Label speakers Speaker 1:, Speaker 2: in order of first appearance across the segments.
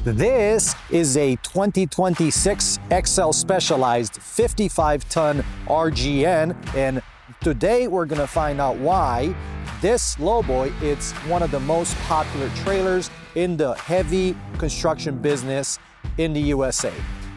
Speaker 1: This is a 2026 XL Specialized 55-ton RGN, and today we're gonna find out why this Lowboy is one of the most popular trailers in the heavy construction business in the USA.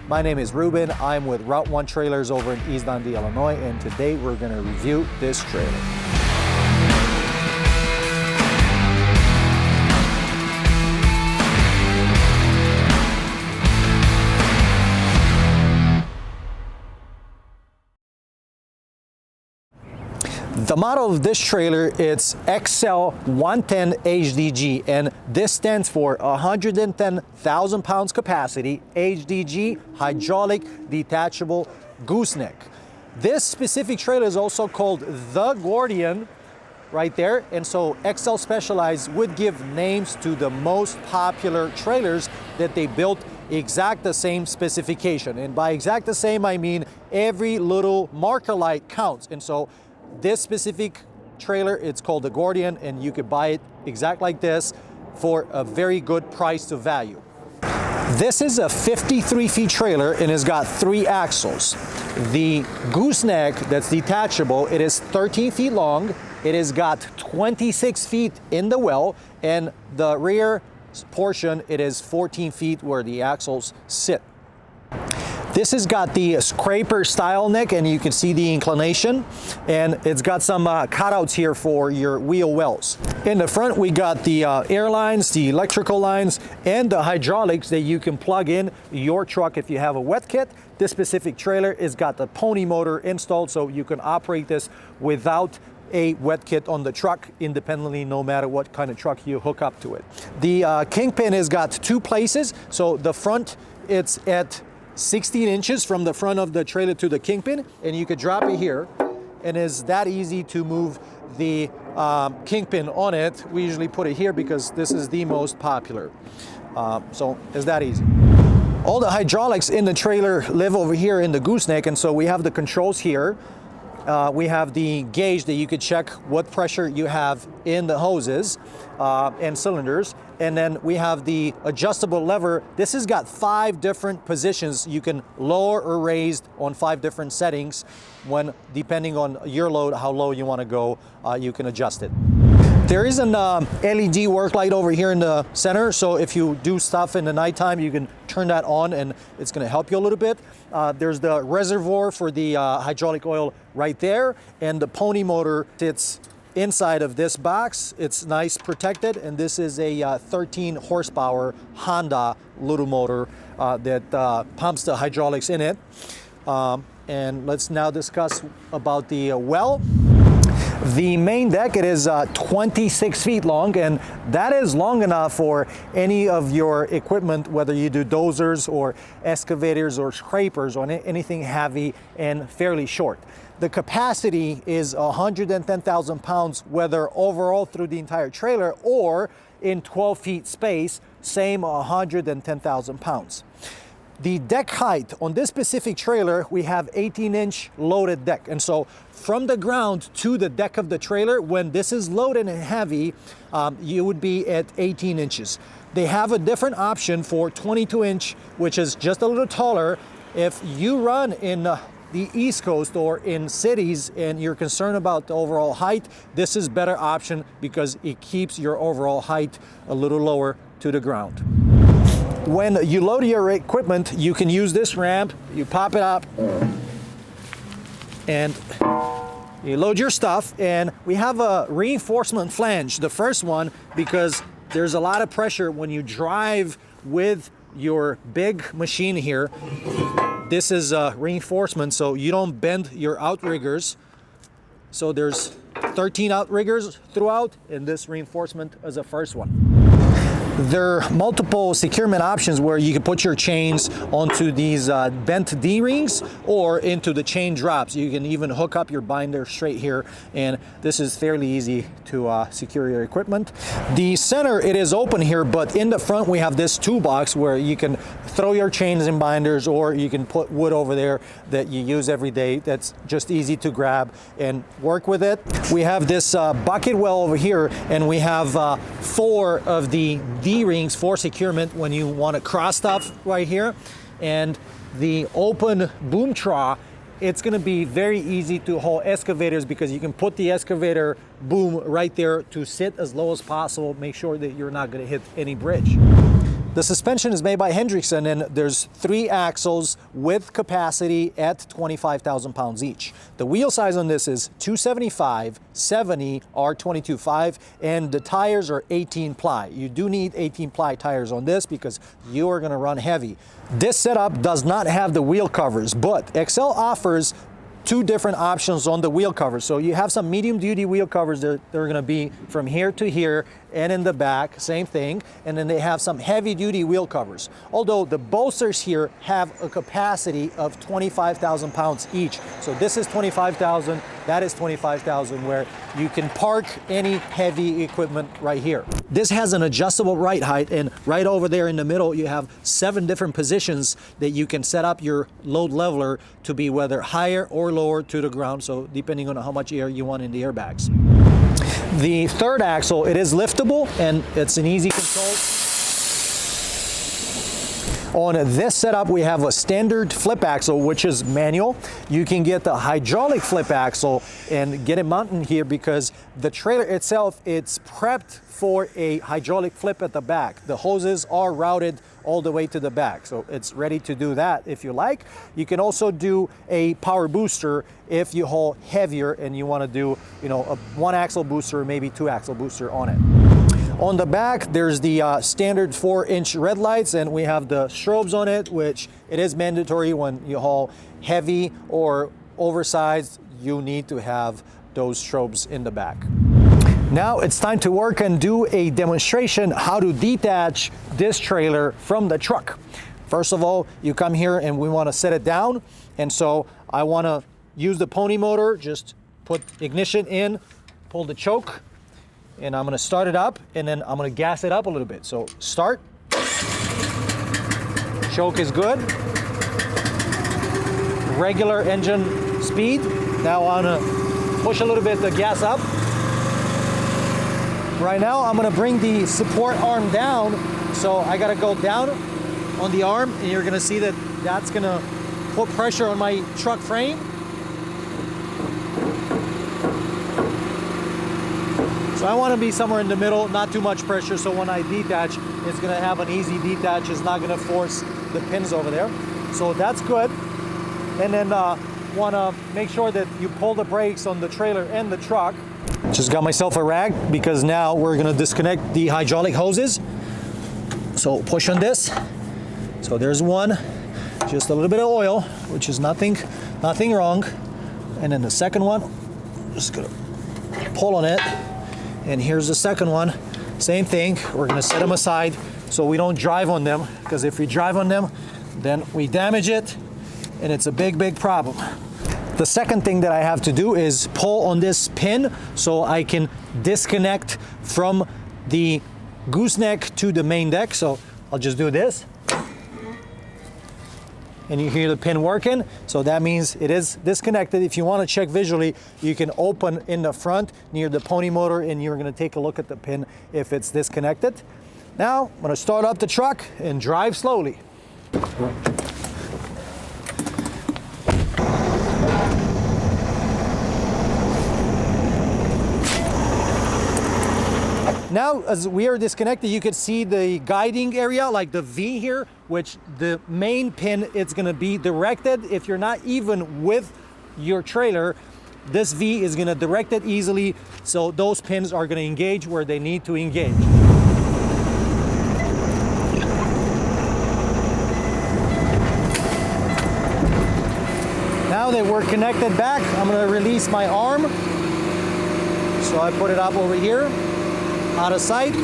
Speaker 1: My name is Ruben. I'm with Route 1 Trailers over in East Dundee, Illinois, and today we're gonna review this trailer. The model of this trailer is XL 110 HDG, and this stands for 110,000 pounds capacity, HDG, hydraulic, detachable, gooseneck. This specific trailer is also called the Guardian right there, and so XL Specialized would give names to the most popular trailers that they built exact the same specification. And by exact the same, I mean every little marker light counts. And so this specific trailer, it's called the Guardian, and you could buy it exact like this for a very good price to value. This is a 53 feet trailer and it's got 3 axles. The Gooseneck that's detachable, it is 13 feet long. It has got 26 feet in the well, and the rear portion, it is 14 feet where the axles sit. This has got the scraper style neck, and you can see the inclination, and it's got some cutouts here for your wheel wells. In the front, we got the air lines, the electrical lines, and the hydraulics that you can plug in your truck if you have a wet kit. This specific trailer has got the pony motor installed, so you can operate this without a wet kit on the truck independently, no matter what kind of truck you hook up to it. The kingpin has got 2 places, so the front, it's at 16 inches from the front of the trailer to the kingpin, and you could drop it here, and it's that easy to move the kingpin on it. We usually put it here because this is the most popular, so it's that easy. All the hydraulics in the trailer live over here in the gooseneck, and so we have the controls here. We have the gauge that you could check what pressure you have in the hoses and cylinders. And then we have the adjustable lever. This has got 5 different positions. You can lower or raise on 5 different settings when, depending on your load, how low you want to go, you can adjust it. There is an LED work light over here in the center, so if you do stuff in the nighttime, you can turn that on and it's going to help you a little bit. There's the reservoir for the hydraulic oil right there, and the pony motor sits inside of this box. It's nice protected, and this is a 13 horsepower Honda little motor that pumps the hydraulics in it. And let's now discuss about the well. The main deck, it is 26 feet long, and that is long enough for any of your equipment, whether you do dozers or excavators or scrapers or anything heavy and fairly short. The capacity is 110,000 pounds, whether overall through the entire trailer or in 12 feet space, same 110,000 pounds. The deck height on this specific trailer, we have 18-inch loaded deck. And so from the ground to the deck of the trailer, when this is loaded and heavy, you would be at 18 inches. They have a different option for 22-inch, which is just a little taller. If you run in the East Coast or in cities and you're concerned about the overall height, this is a better option because it keeps your overall height a little lower to the ground. When you load your equipment, you can use this ramp. You pop it up and you load your stuff, and we have a reinforcement flange, the first one, because there's a lot of pressure when you drive with your big machine here. This is a reinforcement so you don't bend your outriggers. So there's 13 outriggers throughout, and this reinforcement is the first one. There are multiple securement options where you can put your chains onto these bent D-rings or into the chain drops. You can even hook up your binder straight here, and this is fairly easy to secure your equipment. The center, it is open here, but in the front we have this toolbox where you can throw your chains and binders, or you can put wood over there that you use every day. That's just easy to grab and work with it. We have this bucket well over here, and we have 4 of the D-rings for securement when you want to cross stuff right here. And the open boom trough, it's going to be very easy to haul excavators because you can put the excavator boom right there to sit as low as possible. Make sure that you're not going to hit any bridge. The suspension is made by Hendrickson, and there's 3 axles with capacity at 25,000 pounds each. The wheel size on this is 275, 70 R22.5, and the tires are 18 ply. You do need 18 ply tires on this because you are going to run heavy. This setup does not have the wheel covers, but XL offers 2 different options on the wheel covers. So you have some medium duty wheel covers that are going to be from here to here and in the back, same thing. And then they have some heavy duty wheel covers. Although the bolsters here have a capacity of 25,000 pounds each. So this is 25,000, that is 25,000, where you can park any heavy equipment right here. This has an adjustable ride height, and right over there in the middle, you have 7 different positions that you can set up your load leveler to be whether higher or lower to the ground. So depending on how much air you want in the airbags. The third axle, it is liftable and it's an easy control. On this setup, we have a standard flip axle, which is manual. You can get the hydraulic flip axle and get it mounted here because the trailer itself, it's prepped for a hydraulic flip at the back. The hoses are routed all the way to the back, so it's ready to do that if you like. You can also do a power booster if you haul heavier and you want to do, you know, a 1-axle booster, maybe 2-axle booster on it. On the back, there's the standard 4-inch red lights, and we have the strobes on it, which it is mandatory when you haul heavy or oversized. You need to have those strobes in the back. Now it's time to work and do a demonstration how to detach this trailer from the truck. First of all, you come here and we want to set it down. And so I want to use the pony motor, just put ignition in, pull the choke, and I'm going to start it up, and then I'm going to gas it up a little bit. So start, choke is good, regular engine speed. Now I'm going to push a little bit the gas up. Right now, I'm gonna bring the support arm down. So I gotta go down on the arm, and you're gonna see that that's gonna put pressure on my truck frame. So I wanna be somewhere in the middle, not too much pressure, so when I detach, it's gonna have an easy detach. It's not gonna force the pins over there. So that's good. And then wanna make sure that you pull the brakes on the trailer and the truck. Just got myself a rag because now we're gonna disconnect the hydraulic hoses. So push on this. So there's one, just a little bit of oil, which is nothing wrong. And then the second one, just gonna pull on it. And here's the second one, same thing. We're gonna set them aside so we don't drive on them, because if we drive on them, then we damage it, and it's a big, big problem. The second thing that I have to do is pull on this pin so I can disconnect from the gooseneck to the main deck. So I'll just do this. And you hear the pin working. So that means it is disconnected. If you want to check visually, you can open in the front near the pony motor, and you're going to take a look at the pin if it's disconnected. Now I'm going to start up the truck and drive slowly. Now, as we are disconnected, you can see the guiding area, like the V here, which the main pin, it's gonna be directed. If you're not even with your trailer, this V is gonna direct it easily, so those pins are gonna engage where they need to engage. Now that we're connected back, I'm gonna release my arm. So I put it up over here, out of sight.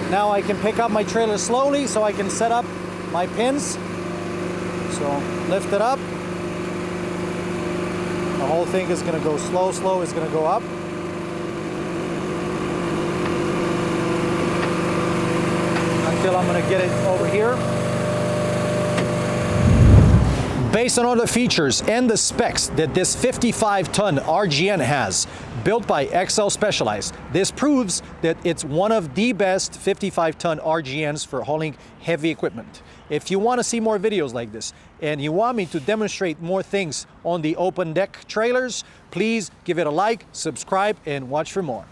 Speaker 1: Now I can pick up my trailer slowly so I can set up my pins. So lift it up. The whole thing is gonna go slow, it's gonna go up. Until I'm gonna get it over here. Based on all the features and the specs that this 55-ton RGN has, built by XL Specialized. This proves that it's one of the best 55-ton RGNs for hauling heavy equipment. If you want to see more videos like this and you want me to demonstrate more things on the open deck trailers, please give it a like, subscribe, and watch for more.